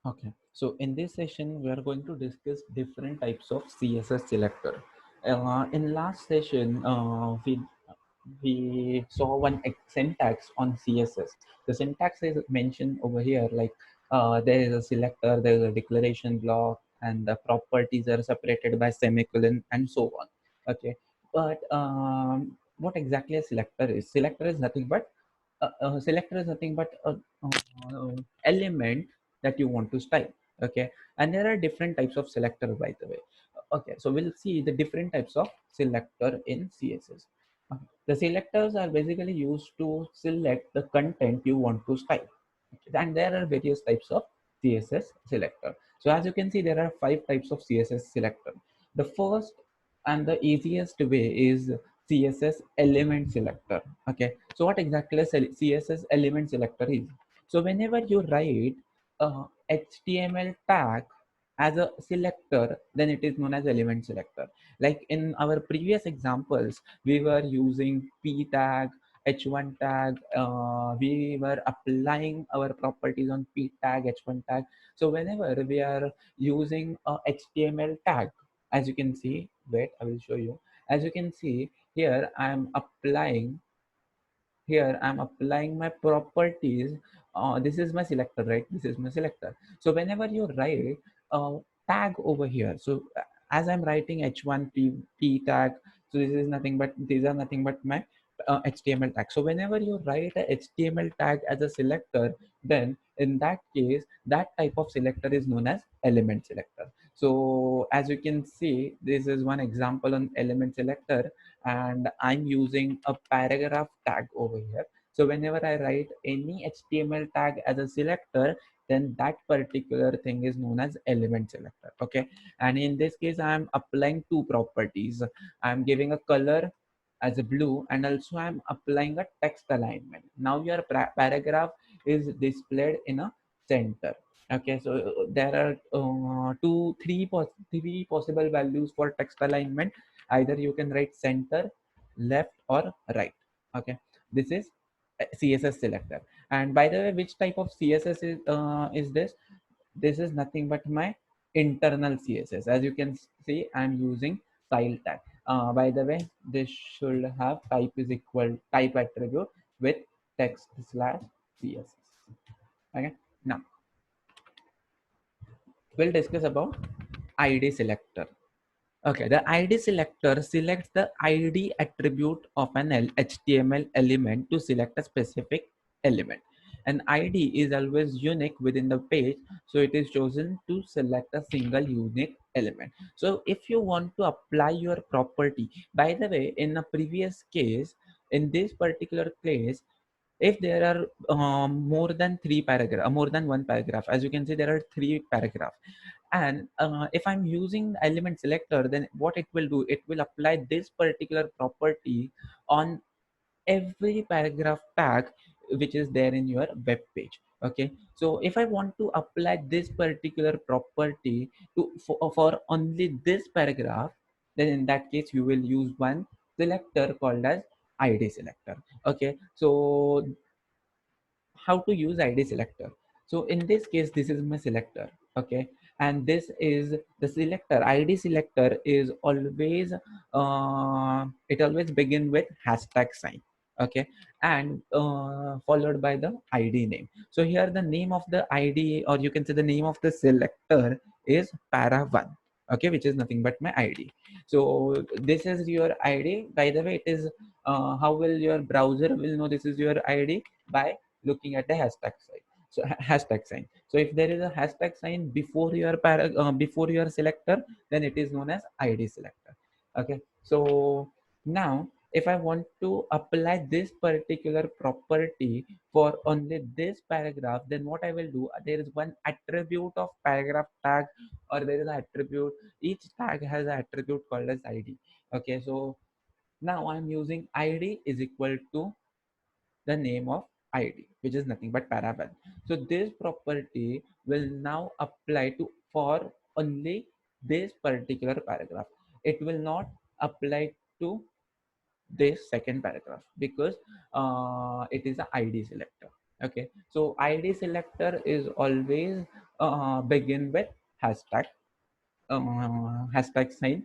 Okay, so in this session, we are going to discuss different types of CSS selector. In last session, we saw one syntax on CSS. The syntax is mentioned over here, like there is a selector, there is a declaration block, and the properties are separated by semicolon, and so on. Okay, but what exactly a selector is? Selector is nothing but element that you want to style. Okay, and there are different types of selector, by the way. Okay, so we'll see the different types of selector in CSS. Okay. The selectors are basically used to select the content you want to style. Okay. And there are various types of CSS selector. So as you can see, there are 5 types of CSS selector. The first and the easiest way is CSS element selector. Okay, so what exactly a CSS element selector is? So whenever you write a HTML tag as a selector, then it is known as element selector. Like in our previous examples, we were using p tag, h1 tag, we were applying our properties on p tag, h1 tag. So whenever we are using a HTML tag, as you can see, wait, I will show you. As you can see here, I'm applying my properties. This is my selector, right? This is my selector. So whenever you write a tag over here, so as I'm writing h1 p tag, so this is nothing but, these are nothing but my HTML tag. So whenever you write a HTML tag as a selector, then in that case, that type of selector is known as element selector. So as you can see, this is one example on element selector, and I'm using a paragraph tag over here. So whenever I write any HTML tag as a selector, then that particular thing is known as element selector. Okay, and in this case, I'm applying 2 properties. I'm giving a color as a blue, and also I'm applying a text alignment. Now your paragraph is displayed in a center. Okay, so there are three possible values for text alignment. Either you can write center, left, or right. Okay, this is a CSS selector. And by the way, which type of CSS is this? This is nothing but my internal CSS. As you can see, I'm using style tag. By the way, this should have type is equal type attribute with text slash CSS. Okay, now we'll discuss about ID selector. Okay, the ID selector selects the ID attribute of an HTML element to select a specific element. An ID is always unique within the page, so it is chosen to select a single unique element. So if you want to apply your property, by the way, in a previous case, in this particular case, if there are more than one paragraph, as you can see, there are 3 paragraphs, and if I'm using element selector, then what it will do, it will apply this particular property on every paragraph tag which is there in your web page. Okay, so if I want to apply this particular property for only this paragraph, then in that case you will use one selector called as id selector. Okay, so how to use id selector? So in this case, this is my selector. Okay, and this is the selector. Id selector is always it always begin with hashtag sign. Okay, and followed by the id name. So here the name of the id, or you can say the name of the selector, is para1. Okay, which is nothing but my id. So this is your id. By the way, it is how will your browser will know this is your id? By looking at the hashtag sign. So hashtag sign. So if there is a hashtag sign before your before your selector, then it is known as id selector. Okay, so now if I want to apply this particular property for only this paragraph, then what I will do, there is one attribute of paragraph tag, or there is an attribute, each tag has an attribute called as id. Okay, so now I'm using id is equal to the name of id, which is nothing but paravan. So this property will now apply to for only this particular paragraph. It will not apply to this second paragraph, because it is a id selector. Okay, so id selector is always begin with hashtag, hashtag sign.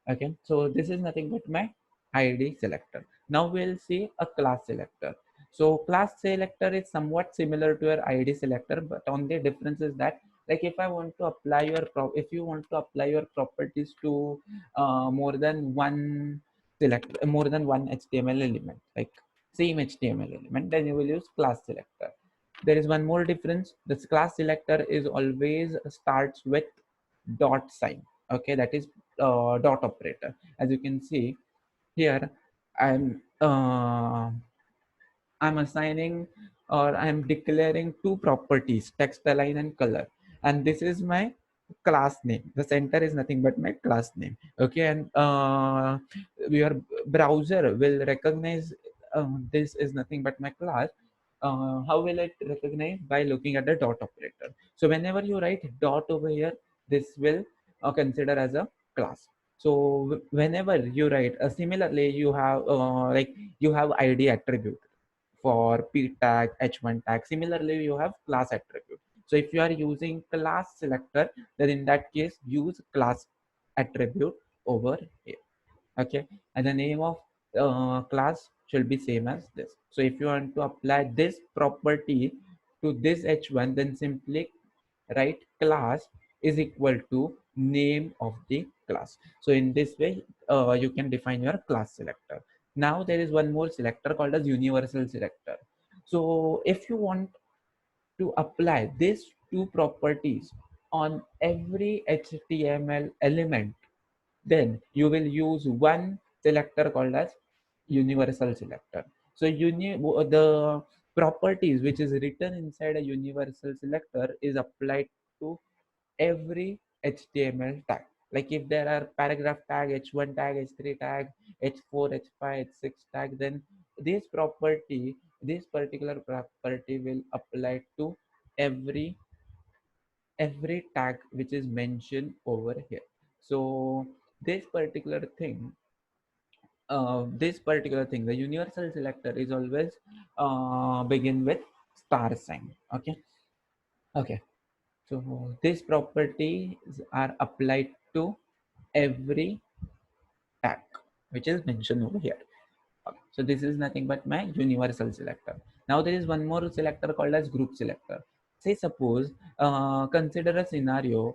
Okay, so this is nothing but my id selector. Now we'll see a class selector. So class selector is somewhat similar to your id selector, but only difference is that, like, if I want to apply your if you want to apply your properties to more than one more than one html element, like same html element, then you will use class selector. There is one more difference. This class selector is always starts with dot sign. Okay, that is dot operator. As you can see here, i'm uh, I'm assigning, or I'm declaring two properties, text align and color, and this is my class name. The center is nothing but my class name. Okay, and your browser will recognize this is nothing but my class. How will it recognize? By looking at the dot operator. So whenever you write dot over here, this will consider as a class. So whenever you write, similarly, you have like you have id attribute for p tag, h1 tag. Similarly, you have class attribute. So if you are using class selector, then in that case use class attribute over here. Okay, and the name of class should be same as this. So if you want to apply this property to this h1, then simply write class is equal to name of the class. So in this way, you can define your class selector. Now there is one more selector called as universal selector. So if you want to apply these two properties on every html element, then you will use one selector called as universal selector. So the properties which is written inside a universal selector is applied to every html tag. Like if there are paragraph tag, h1 tag, h3 tag, h4, h5, h6 tag, then this particular property will apply to every every tag which is mentioned over here. So this particular thing the universal selector is always begin with star sign. Okay, okay. So these properties are applied to every tag which is mentioned over here. Okay, so this is nothing but my universal selector. Now there is one more selector called as group selector. Say suppose, consider a scenario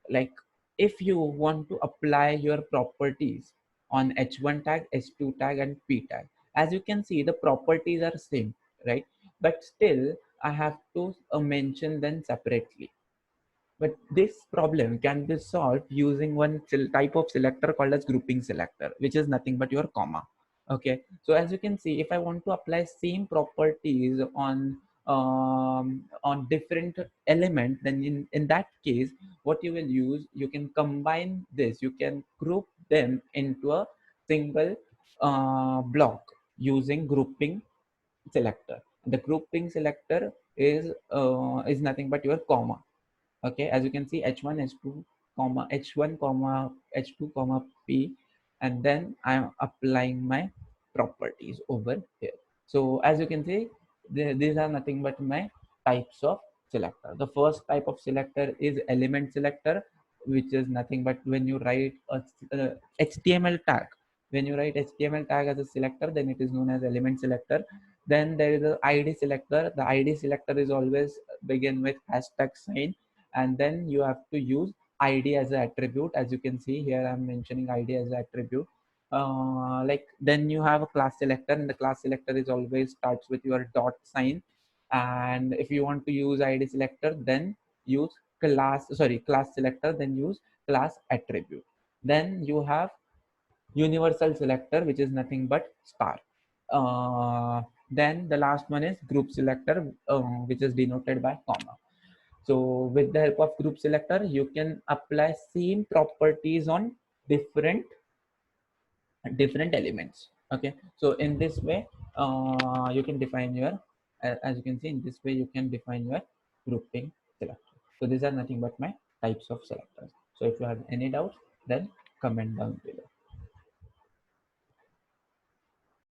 like if you want to apply your properties on h1 tag, h2 tag, and p tag. As you can see, the properties are same, right? But still, I have to mention them separately. But this problem can be solved using one type of selector called as grouping selector, which is nothing but your comma. Okay, so as you can see, if I want to apply same properties on different element, then in that case, what you will use, you can combine this, you can group them into a single block using grouping selector. The grouping selector is nothing but your comma. Okay, as you can see, h1 h2 comma h1 comma h2 comma p, and then I'm applying my properties over here. So as you can see, these are nothing but my types of selector. The first type of selector is element selector, which is nothing but when you write a html tag. When you write html tag as a selector, then it is known as element selector. Then there is a id selector. The id selector is always begin with hashtag sign, and then you have to use id as an attribute. As you can see here, I'm mentioning id as an attribute. Like then you have a class selector, and the class selector is always starts with your dot sign. And if you want to use id selector, then use class selector, then use class attribute. Then you have universal selector, which is nothing but star. Then the last one is group selector, which is denoted by comma. So with the help of group selector, you can apply same properties on different different elements. Okay, so in this way, you can define your as you can see, in this way you can define your grouping selector. So these are nothing but my types of selectors. So if you have any doubts, then comment down below.